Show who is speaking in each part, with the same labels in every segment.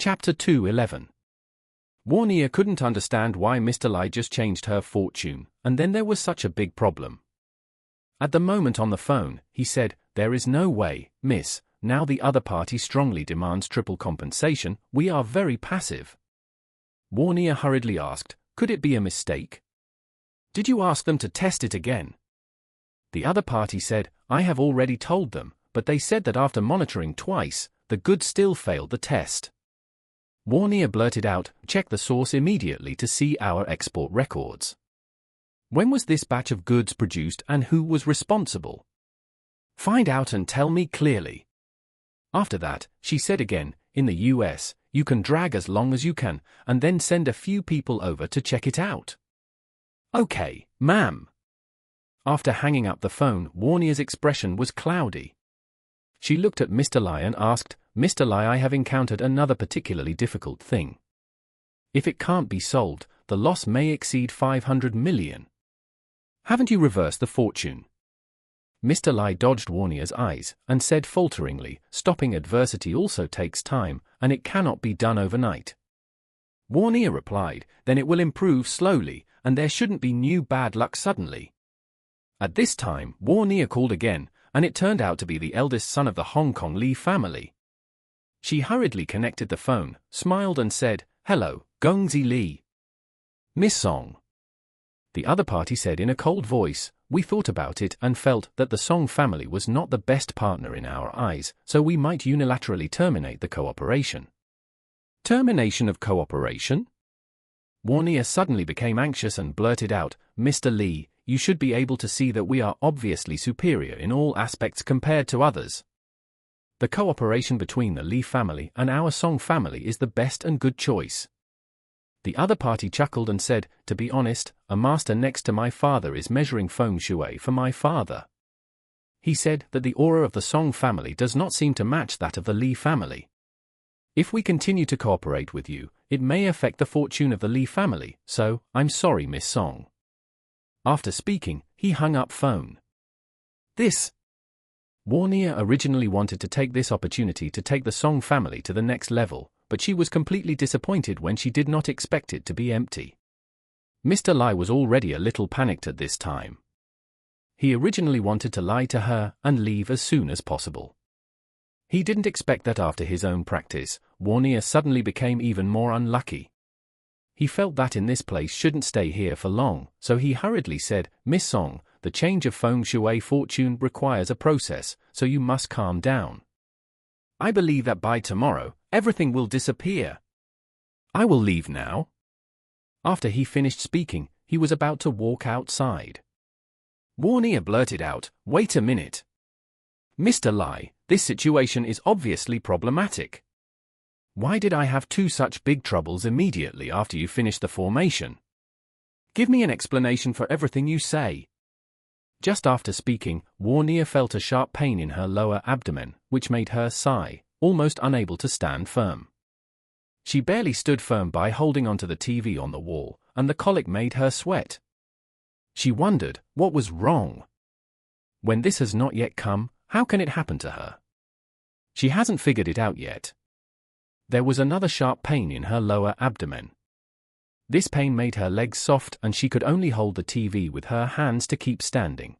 Speaker 1: Chapter 2:11. Warnia couldn't understand why Mr. Lai just changed her fortune, and then there was such a big problem. At the moment on the phone, he said, "There is no way, miss, now the other party strongly demands triple compensation, we are very passive." Warnia hurriedly asked, "Could it be a mistake? Did you ask them to test it again?" The other party said, "I have already told them, but they said that after monitoring twice, the goods still failed the test." Warnia blurted out, "Check the source immediately to see our export records. When was this batch of goods produced and who was responsible? Find out and tell me clearly." After that, she said again, "In the US, you can drag as long as you can, and then send a few people over to check it out." "Okay, ma'am." After hanging up the phone, Warnia's expression was cloudy. She looked at Mr. Lai and asked, "Mr. Lai, I have encountered another particularly difficult thing. If it can't be solved, the loss may exceed 500 million. Haven't you reversed the fortune?" Mr. Lai dodged Warnia's eyes and said falteringly, "Stopping adversity also takes time, and it cannot be done overnight." Warnia replied, "Then it will improve slowly, and there shouldn't be new bad luck suddenly." At this time, Warnia called again, and it turned out to be the eldest son of the Hong Kong Lee family. She hurriedly connected the phone, smiled and said, "Hello, Gongzi Lee." "Miss Song." The other party said in a cold voice, "We thought about it and felt that the Song family was not the best partner in our eyes, so we might unilaterally terminate the cooperation." "Termination of cooperation?" Warnia suddenly became anxious and blurted out, "Mr. Lee, you should be able to see that we are obviously superior in all aspects compared to others. The cooperation between the Lee family and our Song family is the best and good choice." The other party chuckled and said, "To be honest, a master next to my father is measuring feng shui for my father. He said that the aura of the Song family does not seem to match that of the Lee family. If we continue to cooperate with you, it may affect the fortune of the Lee family, so, I'm sorry, Miss Song." After speaking, he hung up phone. Warnia originally wanted to take this opportunity to take the Song family to the next level, but she was completely disappointed when she did not expect it to be empty. Mr. Lai was already a little panicked at this time. He originally wanted to lie to her and leave as soon as possible. He didn't expect that after his own practice, Warnia suddenly became even more unlucky. He felt that in this place shouldn't stay here for long, so he hurriedly said, "Miss Song, the change of feng shui fortune requires a process, so you must calm down. I believe that by tomorrow, everything will disappear. I will leave now." After he finished speaking, he was about to walk outside. Warnia blurted out, "Wait a minute. Mr. Lai, this situation is obviously problematic. Why did I have two such big troubles immediately after you finished the formation? Give me an explanation for everything you say." Just after speaking, Warnia felt a sharp pain in her lower abdomen, which made her sigh, almost unable to stand firm. She barely stood firm by holding onto the TV on the wall, and the colic made her sweat. She wondered, what was wrong? When this has not yet come, how can it happen to her? She hasn't figured it out yet. There was another sharp pain in her lower abdomen. This pain made her legs soft and she could only hold the TV with her hands to keep standing.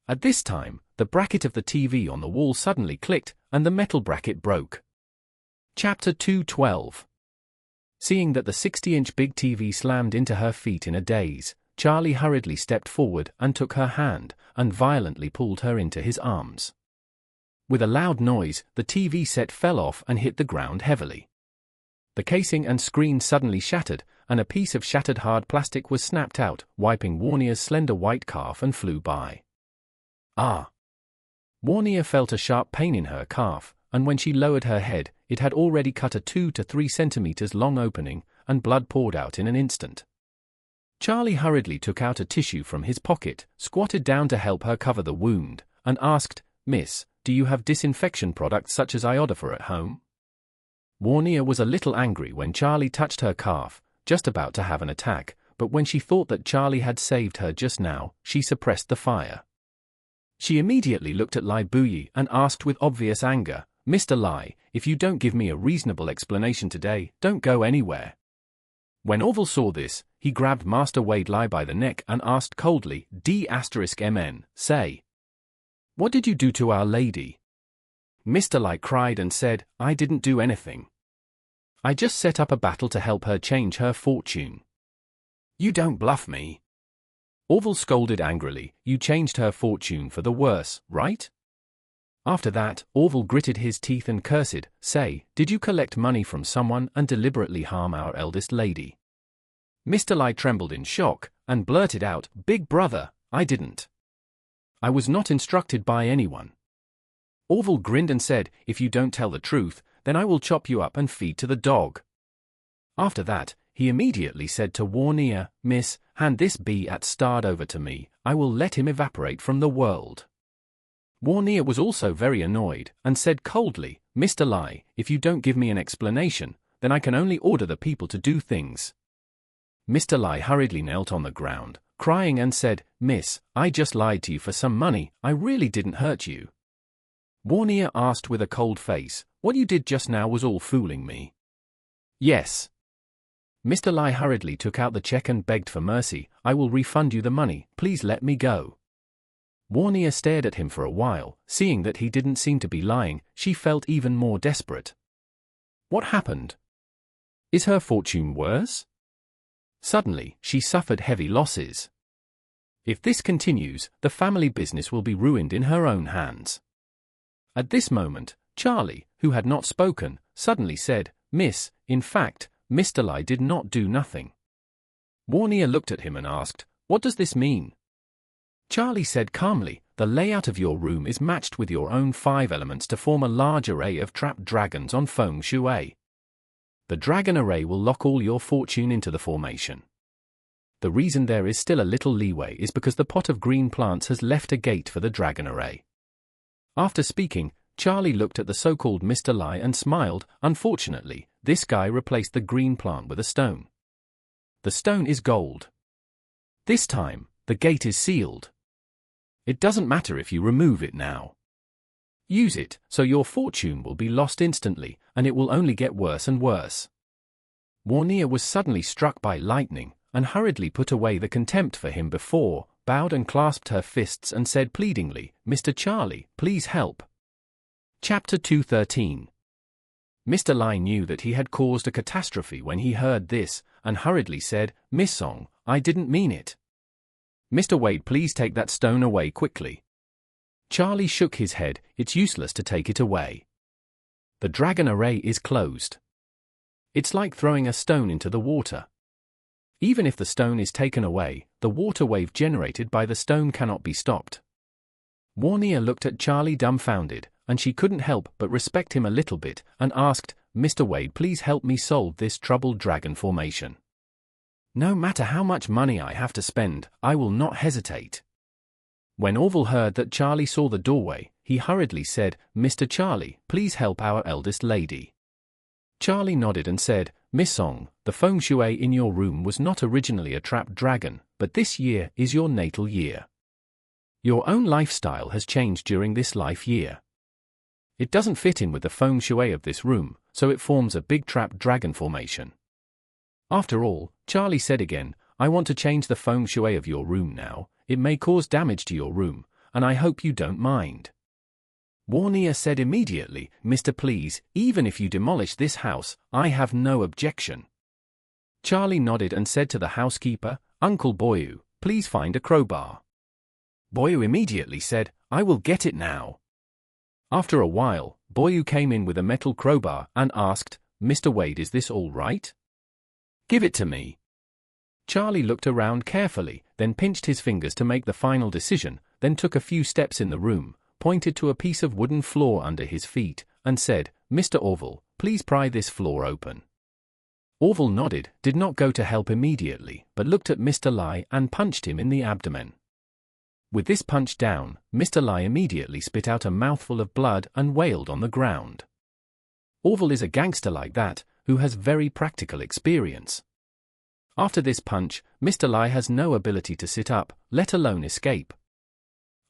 Speaker 1: At this time, the bracket of the TV on the wall suddenly clicked and the metal bracket broke. Chapter 2:12. Seeing that the 60-inch big TV slammed into her feet in a daze, Charlie hurriedly stepped forward and took her hand and violently pulled her into his arms. With a loud noise, the TV set fell off and hit the ground heavily. The casing and screen suddenly shattered, and a piece of shattered hard plastic was snapped out, wiping Warnia's slender white calf and flew by. Ah! Warnia felt a sharp pain in her calf, and when she lowered her head, it had already cut a 2 to 3 centimeters long opening, and blood poured out in an instant. Charlie hurriedly took out a tissue from his pocket, squatted down to help her cover the wound, and asked, "Miss, do you have disinfection products such as iodopher at home?" Warnia was a little angry when Charlie touched her calf, just about to have an attack, but when she thought that Charlie had saved her just now, she suppressed the fire. She immediately looked at Lai Buyi and asked with obvious anger, Mr. Lie, if you don't give me a reasonable explanation today, don't go anywhere." When Orville saw this, he grabbed Master Wade Lie by the neck and asked coldly, "D*MN, say, what did you do to Our Lady?" Mr. Lie cried and said, "I didn't do anything. I just set up a battle to help her change her fortune." "You don't bluff me." Orville scolded angrily, "You changed her fortune for the worse, right?" After that, Orville gritted his teeth and cursed, "Say, did you collect money from someone and deliberately harm our eldest lady?" Mr. Lie trembled in shock, and blurted out, "Big brother, I didn't. I was not instructed by anyone." Orville grinned and said, "If you don't tell the truth, then I will chop you up and feed to the dog." After that, he immediately said to Warnia, "Miss, hand this B***stard over to me, I will let him evaporate from the world." Warnia was also very annoyed, and said coldly, "Mr. Lie, if you don't give me an explanation, then I can only order the people to do things." Mr. Lie hurriedly knelt on the ground, crying and said, "Miss, I just lied to you for some money, I really didn't hurt you." Warnia asked with a cold face, "What you did just now was all fooling me." "Yes." Mr. Lie hurriedly took out the check and begged for mercy, "I will refund you the money, please let me go." Warnia stared at him for a while. Seeing that he didn't seem to be lying, she felt even more desperate. What happened? Is her fortune worse? Suddenly, she suffered heavy losses. If this continues, the family business will be ruined in her own hands. At this moment, Charlie, who had not spoken, suddenly said, "Miss, in fact, Mr. Lie did not do nothing." Warnia looked at him and asked, "What does this mean?" Charlie said calmly, "The layout of your room is matched with your own 5 elements to form a large array of trapped dragons on feng shui. The dragon array will lock all your fortune into the formation. The reason there is still a little leeway is because the pot of green plants has left a gate for the dragon array." After speaking, Charlie looked at the so-called Mr. Lie and smiled. "Unfortunately, this guy replaced the green plant with a stone. The stone is gold. This time, the gate is sealed. It doesn't matter if you remove it now. Use it, so your fortune will be lost instantly, and it will only get worse and worse." Warnia was suddenly struck by lightning, and hurriedly put away the contempt for him before, bowed and clasped her fists and said pleadingly, "Mr. Charlie, please help." Chapter 213. Mr. Lie knew that he had caused a catastrophe when he heard this, and hurriedly said, "Miss Song, I didn't mean it. Mr. Wade, please take that stone away quickly." Charlie shook his head, "It's useless to take it away. The dragon array is closed. It's like throwing a stone into the water. Even if the stone is taken away, the water wave generated by the stone cannot be stopped." Warnia looked at Charlie dumbfounded, and she couldn't help but respect him a little bit, and asked, "Mr. Wade, please help me solve this troubled dragon formation. No matter how much money I have to spend, I will not hesitate." When Orville heard that Charlie saw the doorway, he hurriedly said, "Mr. Charlie, please help our eldest lady." Charlie nodded and said, "Miss Song, the feng shui in your room was not originally a trapped dragon, but this year is your natal year. Your own lifestyle has changed during this life year. It doesn't fit in with the feng shui of this room, so it forms a big trapped dragon formation. After all," Charlie said again, "I want to change the feng shui of your room now. It may cause damage to your room, and I hope you don't mind." Warnia said immediately, "Mr. Please, even if you demolish this house, I have no objection." Charlie nodded and said to the housekeeper, "Uncle Boyu, please find a crowbar." Boyu immediately said, "I will get it now." After a while, Boyu came in with a metal crowbar and asked, "Mr. Wade, is this all right? Give it to me." Charlie looked around carefully, then pinched his fingers to make the final decision, then took a few steps in the room, pointed to a piece of wooden floor under his feet, and said, "Mr. Orville, please pry this floor open." Orville nodded, did not go to help immediately, but looked at Mr. Lie and punched him in the abdomen. With this punch down, Mr. Lie immediately spit out a mouthful of blood and wailed on the ground. Orville is a gangster like that, who has very practical experience. After this punch, Mr. Lie has no ability to sit up, let alone escape.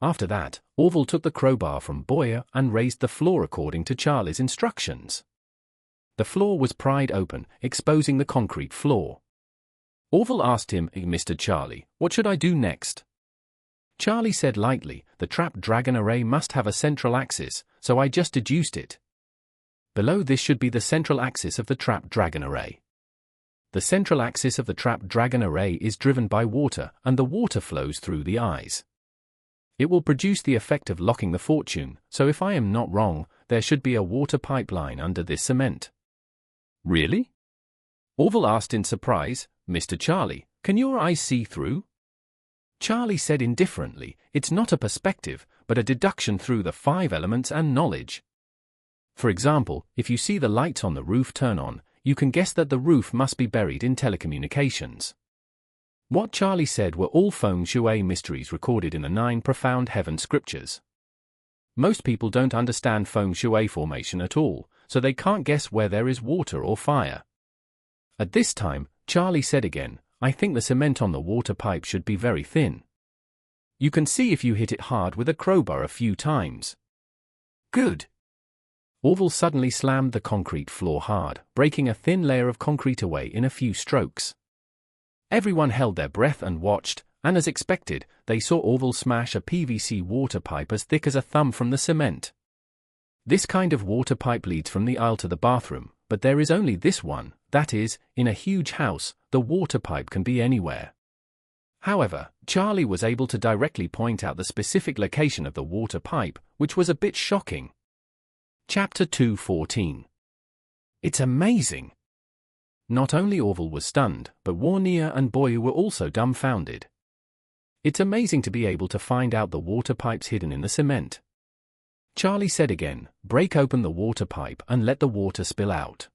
Speaker 1: After that, Orville took the crowbar from Boyer and raised the floor according to Charlie's instructions. The floor was pried open, exposing the concrete floor. Orville asked him, "Mr. Charlie, what should I do next?" Charlie said lightly, "The trapped dragon array must have a central axis, so I just deduced it. Below this should be the central axis of the trapped dragon array. The central axis of the trapped dragon array is driven by water, and the water flows through the eyes. It will produce the effect of locking the fortune, so if I am not wrong, there should be a water pipeline under this cement." "Really?" Orville asked in surprise. "Mr. Charlie, can your eyes see through?" Charlie said indifferently, "It's not a perspective, but a deduction through the 5 elements and knowledge. For example, if you see the lights on the roof turn on, you can guess that the roof must be buried in telecommunications." What Charlie said were all feng shui mysteries recorded in the 9 profound heaven scriptures. Most people don't understand feng shui formation at all, so they can't guess where there is water or fire. At this time, Charlie said again, "I think the cement on the water pipe should be very thin. You can see if you hit it hard with a crowbar a few times." "Good." Orville suddenly slammed the concrete floor hard, breaking a thin layer of concrete away in a few strokes. Everyone held their breath and watched, and as expected, they saw Orville smash a PVC water pipe as thick as a thumb from the cement. This kind of water pipe leads from the aisle to the bathroom, but there is only this one, that is, in a huge house, the water pipe can be anywhere. However, Charlie was able to directly point out the specific location of the water pipe, which was a bit shocking. Chapter 2:14. It's amazing. Not only Orville was stunned, but Warnier and Boyer were also dumbfounded. It's amazing to be able to find out the water pipes hidden in the cement. Charlie said again, "Break open the water pipe and let the water spill out.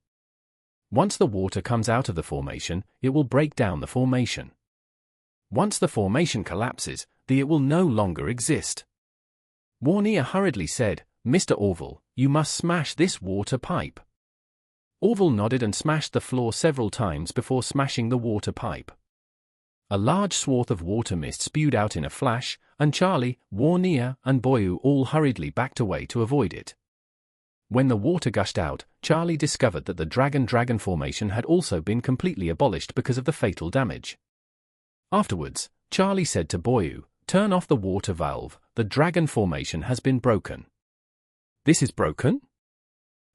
Speaker 1: Once the water comes out of the formation, it will break down the formation. Once the formation collapses, it will no longer exist." Warnier hurriedly said, "Mr. Orville, you must smash this water pipe." Orville nodded and smashed the floor several times before smashing the water pipe. A large swath of water mist spewed out in a flash, and Charlie, Warnier, and Boyer all hurriedly backed away to avoid it. When the water gushed out, Charlie discovered that the dragon formation had also been completely abolished because of the fatal damage. Afterwards, Charlie said to Boyer, "Turn off the water valve, the dragon formation has been broken." "This is broken?"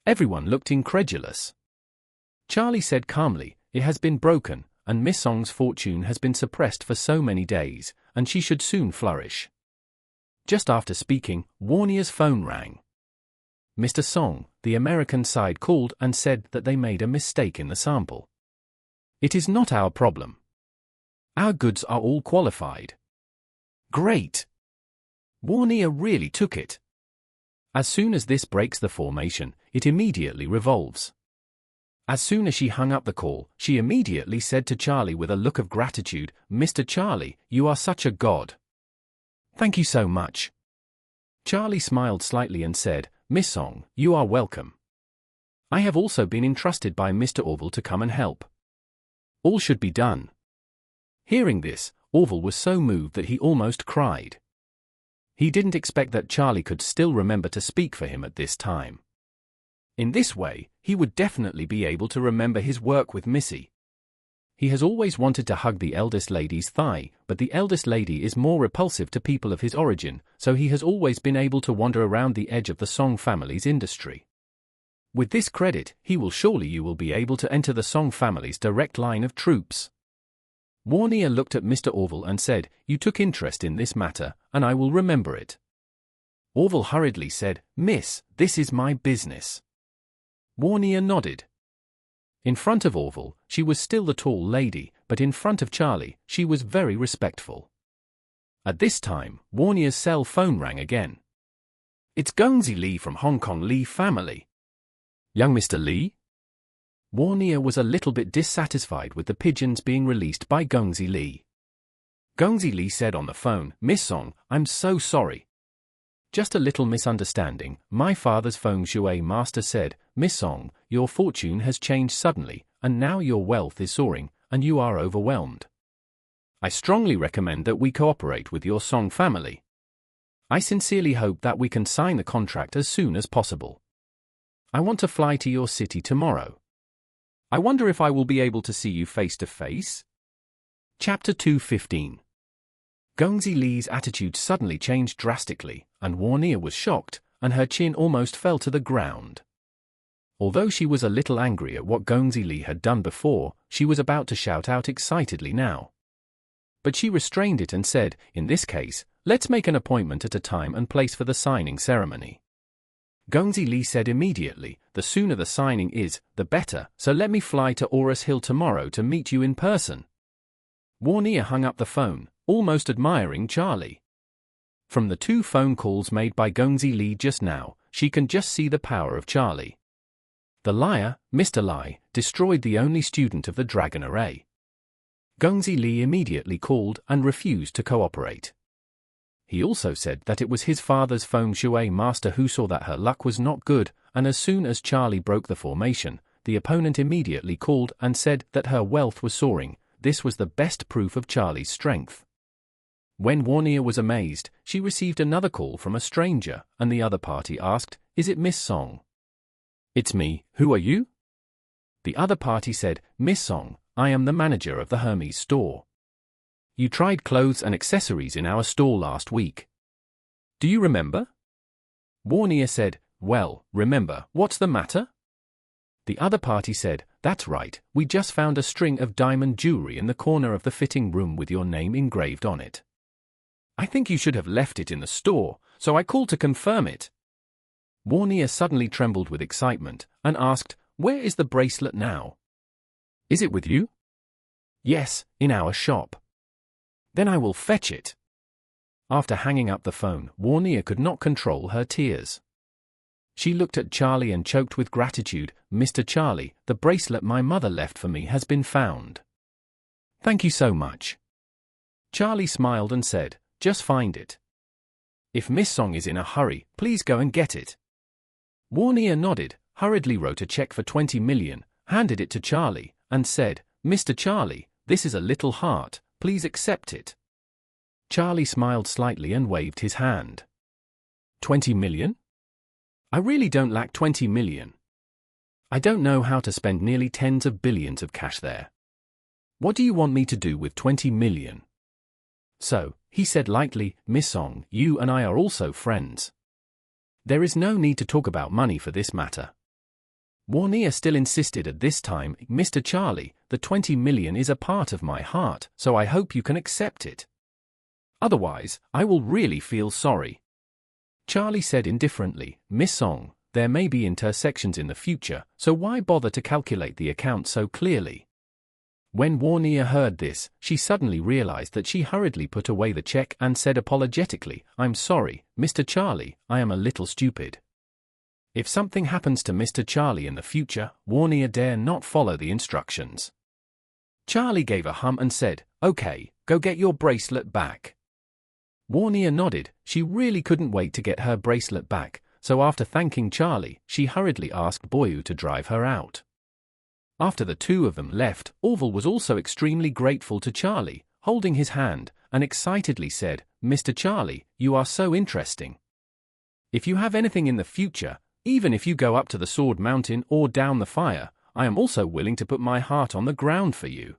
Speaker 1: Everyone looked incredulous. Charlie said calmly, "It has been broken, and Miss Song's fortune has been suppressed for so many days, and she should soon flourish." Just after speaking, Warnier's phone rang. Mr. Song, the American side, called and said that they made a mistake in the sample. "It is not our problem. Our goods are all qualified." "Great." Warnier really took it. As soon as this breaks the formation, it immediately revolves. As soon as she hung up the call, she immediately said to Charlie with a look of gratitude, "Mr. Charlie, you are such a god. Thank you so much." Charlie smiled slightly and said, "Miss Song, you are welcome. I have also been entrusted by Mr. Orville to come and help. All should be done." Hearing this, Orville was so moved that he almost cried. He didn't expect that Charlie could still remember to speak for him at this time. In this way, he would definitely be able to remember his work with Missy. He has always wanted to hug the eldest lady's thigh, but the eldest lady is more repulsive to people of his origin, so he has always been able to wander around the edge of the Song family's industry. With this credit, you will be able to enter the Song family's direct line of troops. Warnier looked at Mr. Orville and said, "You took interest in this matter, and I will remember it." Orville hurriedly said, "Miss, this is my business." Warnier nodded. In front of Orville, she was still the tall lady, but in front of Charlie, she was very respectful. At this time, Warnier's cell phone rang again. "It's Gongzi Lee from Hong Kong Lee family." "Young Mr. Lee?" Warnier was a little bit dissatisfied with the pigeons being released by Gongzi Lee. Gongzi Lee said on the phone, "Miss Song, I'm so sorry. Just a little misunderstanding. My father's feng shui master said, Miss Song, your fortune has changed suddenly, and now your wealth is soaring, and you are overwhelmed. I strongly recommend that we cooperate with your Song family. I sincerely hope that we can sign the contract as soon as possible. I want to fly to your city tomorrow. I wonder if I will be able to see you face to face? Chapter 2:15. Gongzi Li's attitude suddenly changed drastically, and Warnia was shocked, and her chin almost fell to the ground. Although she was a little angry at what Gongzi Li had done before, she was about to shout out excitedly now. But she restrained it and said, in this case, let's make an appointment at a time and place for the signing ceremony. Gongzi Li said immediately, the sooner the signing is, the better, so let me fly to Aurus Hill tomorrow to meet you in person. Warnia hung up the phone, almost admiring Charlie. From the 2 phone calls made by Gongzi Li just now, she can just see the power of Charlie. The liar, Mr. Lai, destroyed the only student of the Dragon Array. Gongzi Li immediately called and refused to cooperate. He also said that it was his father's feng shui master who saw that her luck was not good, and as soon as Charlie broke the formation, the opponent immediately called and said that her wealth was soaring. This was the best proof of Charlie's strength. When Warnia was amazed, she received another call from a stranger, and the other party asked, "Is it Miss Song?" "It's me, who are you?" The other party said, "Miss Song, I am the manager of the Hermes store. You tried clothes and accessories in our store last week. Do you remember?" Warnia said, "Well, remember, what's the matter?" The other party said, "That's right, we just found a string of diamond jewelry in the corner of the fitting room with your name engraved on it. I think you should have left it in the store, so I called to confirm it." Warnia suddenly trembled with excitement and asked, "Where is the bracelet now?" "Is it with you?" "Yes, in our shop." "Then I will fetch it." After hanging up the phone, Warnia could not control her tears. She looked at Charlie and choked with gratitude. "Mr. Charlie, the bracelet my mother left for me has been found. Thank you so much." Charlie smiled and said, "Just find it. If Miss Song is in a hurry, please go and get it." Warnia nodded, hurriedly wrote a check for 20 million, handed it to Charlie, and said, "Mr. Charlie, this is a little heart, please accept it." Charlie smiled slightly and waved his hand. 20 million? I really don't lack 20 million. I don't know how to spend nearly tens of billions of cash there. What do you want me to do with 20 million? So, he said lightly, "Miss Song, you and I are also friends. There is no need to talk about money for this matter." Warnia still insisted at this time, "Mr. Charlie, the 20 million is a part of my heart, so I hope you can accept it. Otherwise, I will really feel sorry." Charlie said indifferently, "Miss Song, there may be intersections in the future, so why bother to calculate the account so clearly?" When Warnia heard this, she suddenly realized that she hurriedly put away the check and said apologetically, "I'm sorry, Mr. Charlie, I am a little stupid." If something happens to Mr. Charlie in the future, Warnia dare not follow the instructions. Charlie gave a hum and said, "Okay, go get your bracelet back." Warnia nodded. She really couldn't wait to get her bracelet back, so after thanking Charlie, she hurriedly asked Boyu to drive her out. After the 2 of them left, Orville was also extremely grateful to Charlie, holding his hand, and excitedly said, "Mr. Charlie, you are so interesting. If you have anything in the future, even if you go up to the Sword Mountain or down the fire, I am also willing to put my heart on the ground for you."